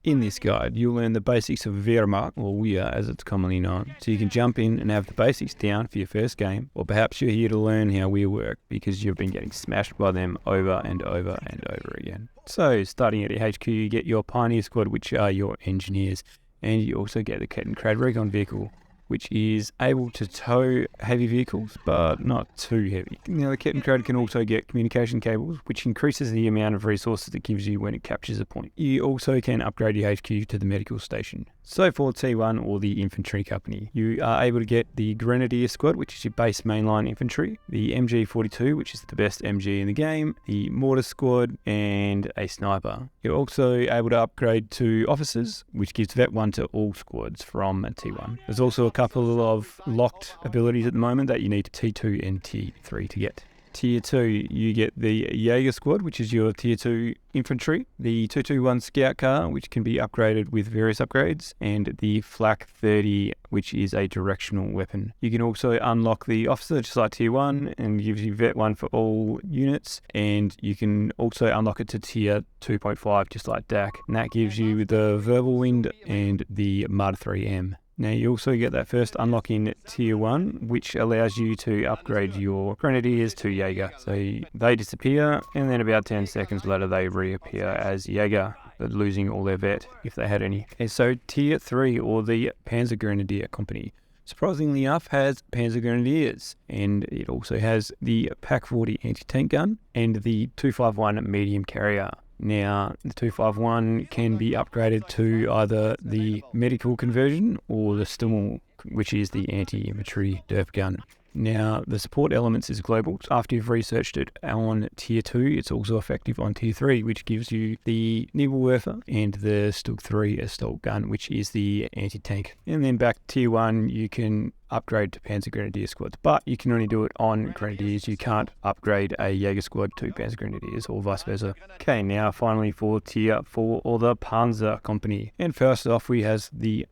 In this guide, you'll learn the basics of Wehrmacht, or Wehr as it's commonly known, so you can jump in and have the basics down for your first game, or perhaps you're here to learn how Wehr work because you've been getting smashed by them over and over and over again. So, starting at your HQ, you get your Pioneer Squad, which are your engineers, and you also get the COH3 recon vehicle, which is able to tow heavy vehicles, but not too heavy. Now, the COH3 can also get communication cables, which increases the amount of resources it gives you when it captures a point. You also can upgrade your HQ to the medical station. So for T1 or the infantry company, you are able to get the Grenadier Squad, which is your base mainline infantry, the MG42, which is the best MG in the game, the Mortar Squad, and a Sniper. You're also able to upgrade to Officers, which gives Vet 1 to all squads from T1. There's also a couple of locked abilities at the moment that you need T2 and T3 to get. Tier 2, you get the Jaeger Squad, which is your Tier 2 infantry, the 221 Scout Car, which can be upgraded with various upgrades, and the Flak 30, which is a directional weapon. You can also unlock the Officer, just like Tier 1, and gives you Vet 1 for all units, and you can also unlock it to Tier 2.5, just like DAC, and that gives you the Verbal Wind and the Mud 3M. Now you also get that first unlock in Tier 1, which allows you to upgrade your Grenadiers to Jaeger. So they disappear, and then about 10 seconds later they reappear as Jaeger, but losing all their vet if they had any. And so Tier 3, or the Panzer Grenadier Company, surprisingly enough has Panzer Grenadiers, and it also has the PaK-40 anti-tank gun and the 251 medium carrier. Now, the 251 can be upgraded to either the medical conversion or the Stimmel, which is the anti-infantry derp gun. Now, the support elements is global. After you've researched it on Tier 2, it's also effective on Tier 3, which gives you the Nebelwerfer and the Stug 3 assault gun, which is the anti-tank. And then back to Tier 1, you can upgrade to Panzer Grenadier squads, but you can only do it on Grenadiers. You can't upgrade a Jaeger squad to Panzer Grenadiers or vice versa. Okay, now finally for Tier 4, or the Panzer Company. And first off, we has the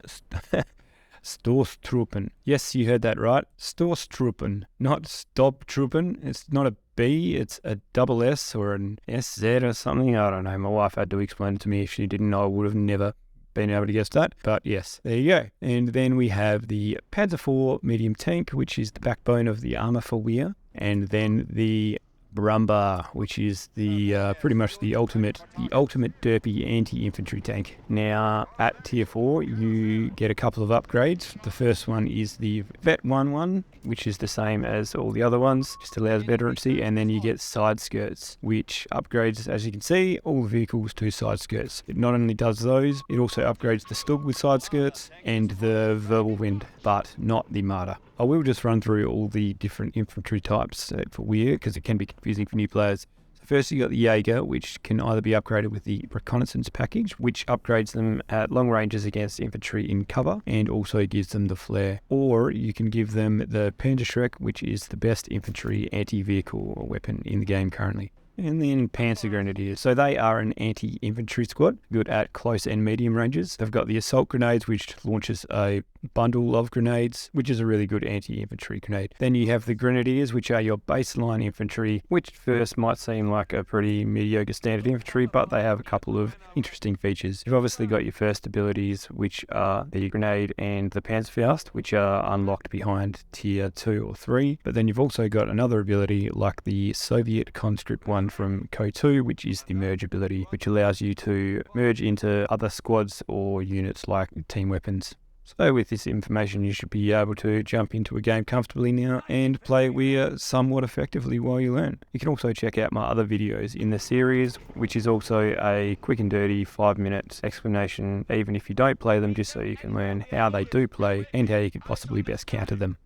Stoßtruppen. Yes, you heard that right. Stoßtruppen, not Stobtruppen. It's not a B, it's a double S or an SZ or something. I don't know. My wife had to explain it to me. If she didn't know, I would have never been able to guess that. But yes, there you go. And then we have the Panzer IV medium tank, which is the backbone of the armor for Wehr. And then the Brumba, which is the pretty much the ultimate derpy anti-infantry tank. Now at Tier 4 you get a couple of upgrades. The first one is the Vet 1, which is the same as all the other ones, just allows veterancy, and then you get side skirts, which upgrades, as you can see, all the vehicles to side skirts. It not only does those, it also upgrades the Stug with side skirts and the Verbal Wind, but not the Marder. I will just run through all the different infantry types for Wehr, because it can be confusing for new players. So first you got the Jaeger, which can either be upgraded with the Reconnaissance package, which upgrades them at long ranges against infantry in cover, and also gives them the flare. Or you can give them the Panzerschreck, which is the best infantry anti-vehicle weapon in the game currently. And then Panzer Grenadiers. So they are an anti-infantry squad, good at close and medium ranges. They've got the assault grenades, which launches a bundle of grenades, which is a really good anti-infantry grenade. Then you have the Grenadiers, which are your baseline infantry, which first might seem like a pretty mediocre standard infantry, but they have a couple of interesting features. You've obviously got your first abilities, which are the grenade and the Panzerfaust, which are unlocked behind Tier 2 or 3. But then you've also got another ability like the Soviet conscript one from COH3, which is the merge ability, which allows you to merge into other squads or units like team weapons. So with this information, you should be able to jump into a game comfortably now and play Wehr somewhat effectively while you learn. You can also check out my other videos in the series, which is also a quick and dirty 5-minute explanation, even if you don't play them, just so you can learn how they do play and how you could possibly best counter them.